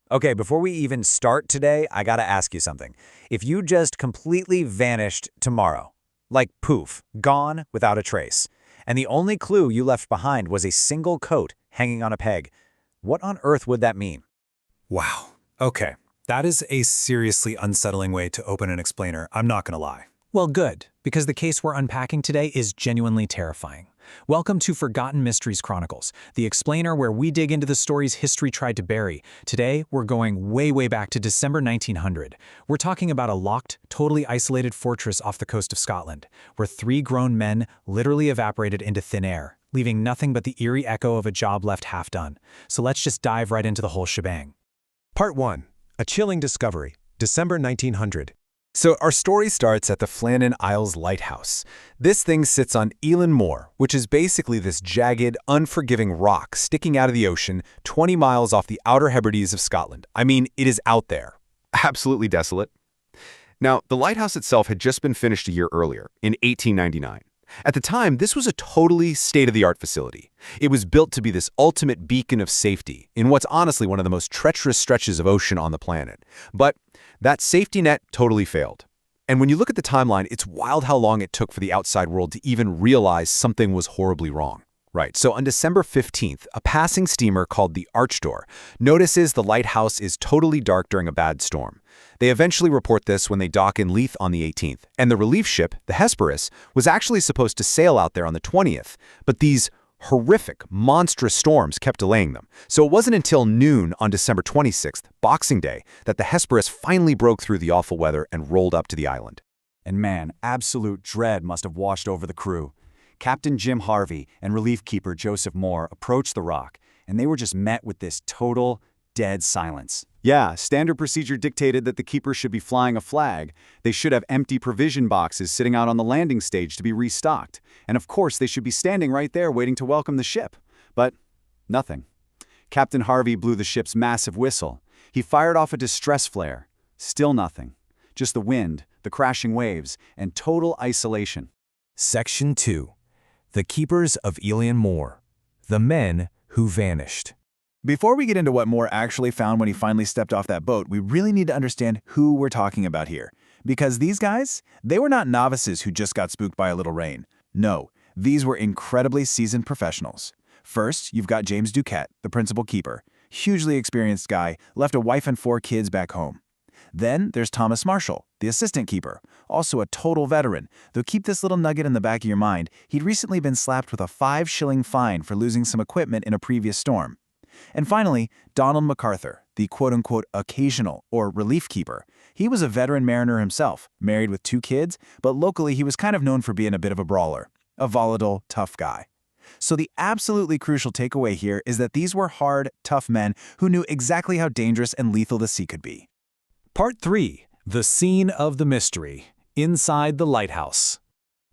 Okay, before we even start today, I gotta ask you something. If you just completely vanished tomorrow, like poof, gone without a trace, and the only clue you left behind was a single coat hanging on a peg, what on earth would that mean? Wow. Okay. That is a seriously unsettling way to open an explainer, I'm not gonna lie. Well, good, because the case we're unpacking today is genuinely terrifying. Welcome to Forgotten Mysteries Chronicles, the explainer where we dig into the stories history tried to bury. Today, we're going way back to December 1900. We're talking about a locked, totally isolated fortress off the coast of Scotland, where three grown men literally evaporated into thin air, leaving nothing but the eerie echo of a job left half done. So let's just dive right into the whole shebang. Part 1. A Chilling Discovery, December 1900. So our story starts at the Flannan Isles Lighthouse. This thing sits on Eilean Moor, which is basically this jagged, unforgiving rock sticking out of the ocean 20 miles off the Outer Hebrides of Scotland. I mean, it is out there. Absolutely desolate. Now, the lighthouse itself had just been finished a year earlier, in 1899. At the time, this was a totally state-of-the-art facility. It was built to be this ultimate beacon of safety in what's honestly one of the most treacherous stretches of ocean on the planet. But that safety net totally failed. And when you look at the timeline, it's wild how long it took for the outside world to even realize something was horribly wrong. Right, so on December 15th, a passing steamer called the Archdor notices the lighthouse is totally dark during a bad storm. They eventually report this when they dock in Leith on the 18th, and the relief ship, the Hesperus, was actually supposed to sail out there on the 20th, but these horrific, monstrous storms kept delaying them. So it wasn't until noon on December 26th, Boxing Day, that the Hesperus finally broke through the awful weather and rolled up to the island. And man, absolute dread must have washed over the crew. Captain Jim Harvey and relief keeper Joseph Moore approached the rock, and they were just met with this total, dead silence. Yeah, standard procedure dictated that the keeper should be flying a flag. They should have empty provision boxes sitting out on the landing stage to be restocked. And of course, they should be standing right there waiting to welcome the ship. But nothing. Captain Harvey blew the ship's massive whistle. He fired off a distress flare. Still nothing. Just the wind, the crashing waves, and total isolation. Section 2. The Keepers of Eilean Moor. The Men Who Vanished. Before we get into what Moore actually found when he finally stepped off that boat, we really need to understand who we're talking about here. Because these guys, they were not novices who just got spooked by a little rain. No, these were incredibly seasoned professionals. First, you've got James Duquette, the principal keeper. Hugely experienced guy, left a wife and 4 kids back home. Then there's Thomas Marshall, the assistant keeper, also a total veteran, though keep this little nugget in the back of your mind, he'd recently been slapped with a 5-shilling fine for losing some equipment in a previous storm. And finally, Donald MacArthur, the quote-unquote occasional or relief keeper. He was a veteran mariner himself, married with 2 kids, but locally he was kind of known for being a bit of a brawler, a volatile, tough guy. So the absolutely crucial takeaway here is that these were hard, tough men who knew exactly how dangerous and lethal the sea could be. Part 3. The Scene of the Mystery. Inside the Lighthouse.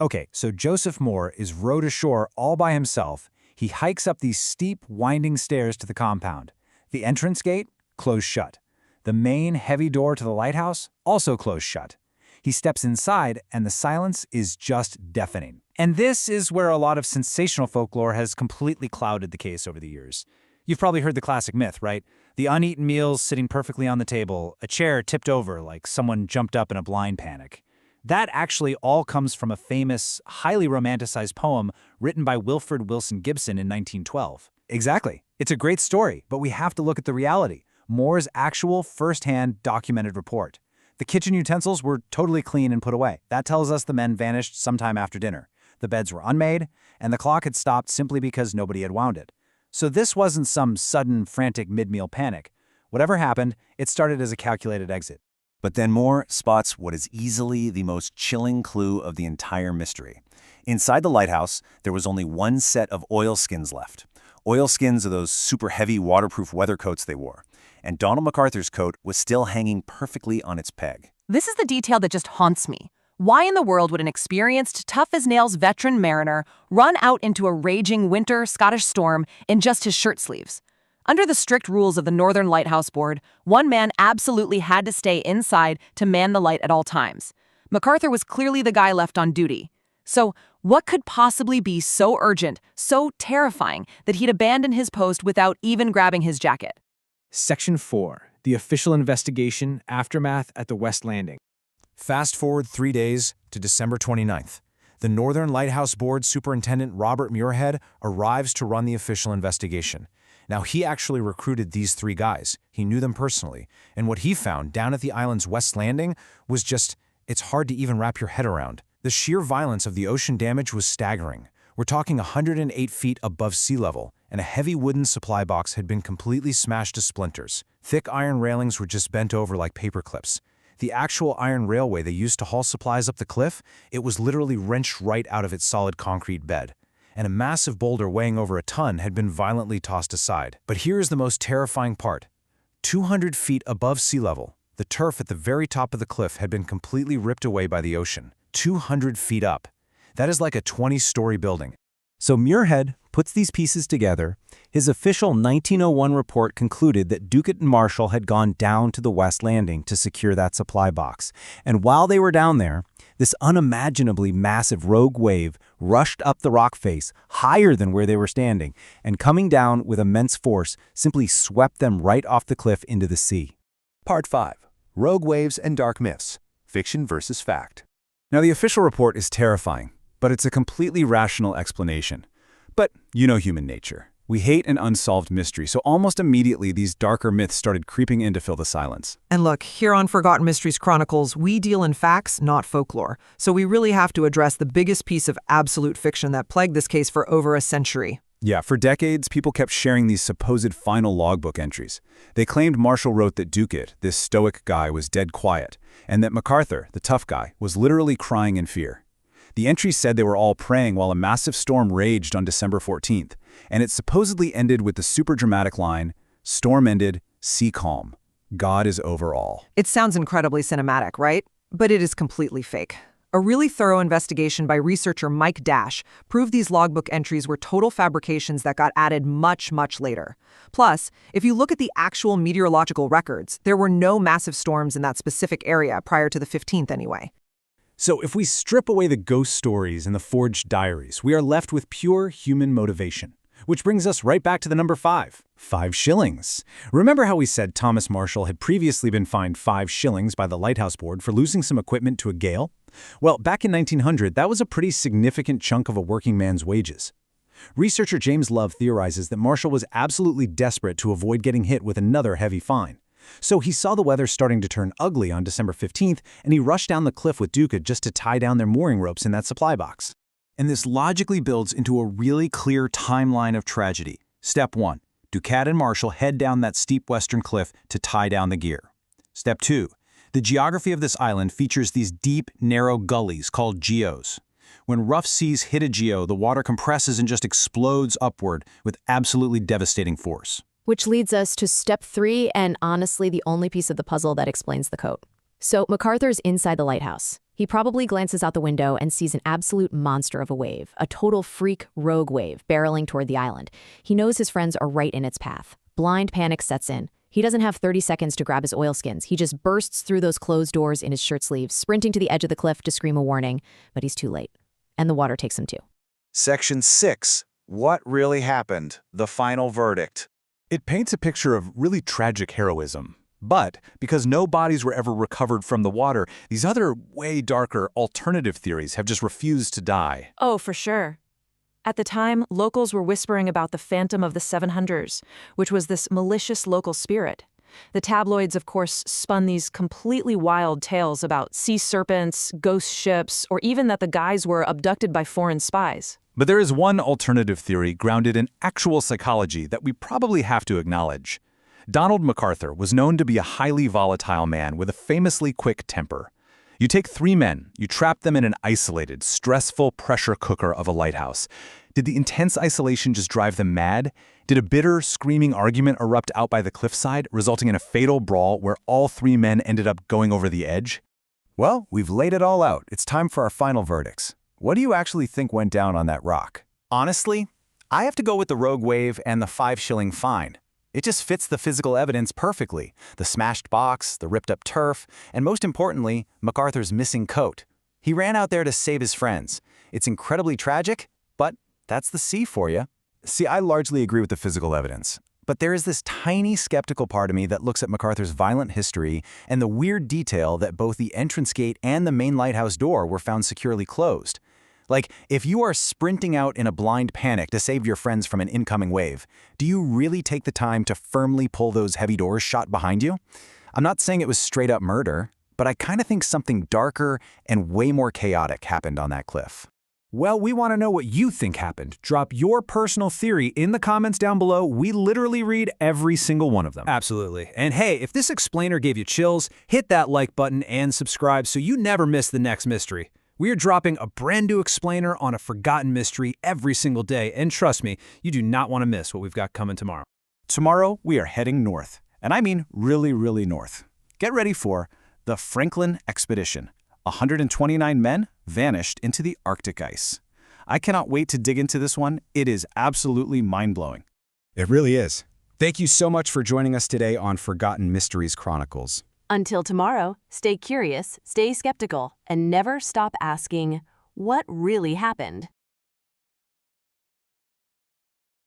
Okay, so Joseph Moore is rowed ashore all by himself. He hikes up these steep, winding stairs to the compound. The entrance gate, closed shut. The main, heavy door to the lighthouse, also closed shut. He steps inside, and the silence is just deafening. And this is where a lot of sensational folklore has completely clouded the case over the years. You've probably heard the classic myth, right? The uneaten meals sitting perfectly on the table, a chair tipped over like someone jumped up in a blind panic. That actually all comes from a famous, highly romanticized poem written by Wilfred Wilson Gibson in 1912. Exactly. It's a great story, but we have to look at the reality. Moore's actual, first-hand, documented report. The kitchen utensils were totally clean and put away. That tells us the men vanished sometime after dinner. The beds were unmade, and the clock had stopped simply because nobody had wound it. So this wasn't some sudden, frantic mid-meal panic. Whatever happened, it started as a calculated exit. But then Moore spots what is easily the most chilling clue of the entire mystery. Inside the lighthouse, there was only one set of oilskins left. Oilskins are those super heavy waterproof weather coats they wore. And Donald MacArthur's coat was still hanging perfectly on its peg. This is the detail that just haunts me. Why in the world would an experienced, tough-as-nails veteran mariner run out into a raging winter Scottish storm in just his shirt sleeves? Under the strict rules of the Northern Lighthouse Board, one man absolutely had to stay inside to man the light at all times. MacArthur was clearly the guy left on duty. So, what could possibly be so urgent, so terrifying, that he'd abandon his post without even grabbing his jacket? Section 4. The official investigation, aftermath at the West Landing. Fast forward 3 days to December 29th. The Northern Lighthouse Board Superintendent Robert Muirhead arrives to run the official investigation. Now, he actually recruited these 3 guys. He knew them personally. And what he found down at the island's West Landing was just, it's hard to even wrap your head around. The sheer violence of the ocean damage was staggering. We're talking 108 feet above sea level, and a heavy wooden supply box had been completely smashed to splinters. Thick iron railings were just bent over like paper clips. The actual iron railway they used to haul supplies up the cliff, it was literally wrenched right out of its solid concrete bed. And a massive boulder weighing over a ton had been violently tossed aside. But here's the most terrifying part. 200 feet above sea level, the turf at the very top of the cliff had been completely ripped away by the ocean. 200 feet up. That is like a 20-story building. So Muirhead puts these pieces together. His official 1901 report concluded that Ducat and Marshall had gone down to the West Landing to secure that supply box. And while they were down there, this unimaginably massive rogue wave rushed up the rock face higher than where they were standing, and coming down with immense force simply swept them right off the cliff into the sea. Part 5. Rogue Waves and Dark Myths. Fiction versus Fact. Now, the official report is terrifying, but it's a completely rational explanation. But you know human nature. We hate an unsolved mystery, so almost immediately these darker myths started creeping in to fill the silence. And look, here on Forgotten Mysteries Chronicles, we deal in facts, not folklore. So we really have to address the biggest piece of absolute fiction that plagued this case for over a century. Yeah, for decades, people kept sharing these supposed final logbook entries. They claimed Marshall wrote that Ducat, this stoic guy, was dead quiet, and that MacArthur, the tough guy, was literally crying in fear. The entries said they were all praying while a massive storm raged on December 14th, and it supposedly ended with the super dramatic line, "Storm ended, sea calm. God is over all." It sounds incredibly cinematic, right? But it is completely fake. A really thorough investigation by researcher Mike Dash proved these logbook entries were total fabrications that got added much, much later. Plus, if you look at the actual meteorological records, there were no massive storms in that specific area prior to the 15th anyway. So if we strip away the ghost stories and the forged diaries, we are left with pure human motivation. Which brings us right back to the number 5. 5 shillings. Remember how we said Thomas Marshall had previously been fined 5 shillings by the Lighthouse Board for losing some equipment to a gale? Well, back in 1900, that was a pretty significant chunk of a working man's wages. Researcher James Love theorizes that Marshall was absolutely desperate to avoid getting hit with another heavy fine. So he saw the weather starting to turn ugly on December 15th, and he rushed down the cliff with Ducat just to tie down their mooring ropes in that supply box. And this logically builds into a really clear timeline of tragedy. Step 1. Ducat and Marshall head down that steep western cliff to tie down the gear. Step 2. The geography of this island features these deep, narrow gullies called geos. When rough seas hit a geo, the water compresses and just explodes upward with absolutely devastating force. Which leads us to step 3, and honestly the only piece of the puzzle that explains the coat. So MacArthur's inside the lighthouse. He probably glances out the window and sees an absolute monster of a wave, a total freak rogue wave barreling toward the island. He knows his friends are right in its path. Blind panic sets in. He doesn't have 30 seconds to grab his oilskins. He just bursts through those closed doors in his shirt sleeves, sprinting to the edge of the cliff to scream a warning, but he's too late. And the water takes him too. Section 6. What really happened? The final verdict. It paints a picture of really tragic heroism. But because no bodies were ever recovered from the water, these other way darker alternative theories have just refused to die. Oh, for sure. At the time, locals were whispering about the Phantom of the Seven Hundreds, which was this malicious local spirit. The tabloids, of course, spun these completely wild tales about sea serpents, ghost ships, or even that the guys were abducted by foreign spies. But there is one alternative theory grounded in actual psychology that we probably have to acknowledge. Donald MacArthur was known to be a highly volatile man with a famously quick temper. You take 3 men, you trap them in an isolated, stressful pressure cooker of a lighthouse. Did the intense isolation just drive them mad? Did a bitter, screaming argument erupt out by the cliffside, resulting in a fatal brawl where all 3 men ended up going over the edge? Well, we've laid it all out. It's time for our final verdicts. What do you actually think went down on that rock? Honestly, I have to go with the rogue wave and the 5 shilling fine. It just fits the physical evidence perfectly. The smashed box, the ripped up turf, and most importantly, MacArthur's missing coat. He ran out there to save his friends. It's incredibly tragic, but that's the sea for you. See, I largely agree with the physical evidence. But there is this tiny skeptical part of me that looks at MacArthur's violent history and the weird detail that both the entrance gate and the main lighthouse door were found securely closed. Like, if you are sprinting out in a blind panic to save your friends from an incoming wave, do you really take the time to firmly pull those heavy doors shut behind you? I'm not saying it was straight-up murder, but I kind of think something darker and way more chaotic happened on that cliff. Well, we want to know what you think happened. Drop your personal theory in the comments down below. We literally read every single one of them. Absolutely. And hey, if this explainer gave you chills, hit that like button and subscribe so you never miss the next mystery. We are dropping a brand new explainer on a forgotten mystery every single day, and trust me, you do not want to miss what we've got coming tomorrow. Tomorrow, we are heading north, and I mean really, really north. Get ready for the Franklin Expedition. 129 men vanished into the Arctic ice. I cannot wait to dig into this one. It is absolutely mind-blowing. It really is. Thank you so much for joining us today on Forgotten Mysteries Chronicles. Until tomorrow, stay curious, stay skeptical, and never stop asking, what really happened?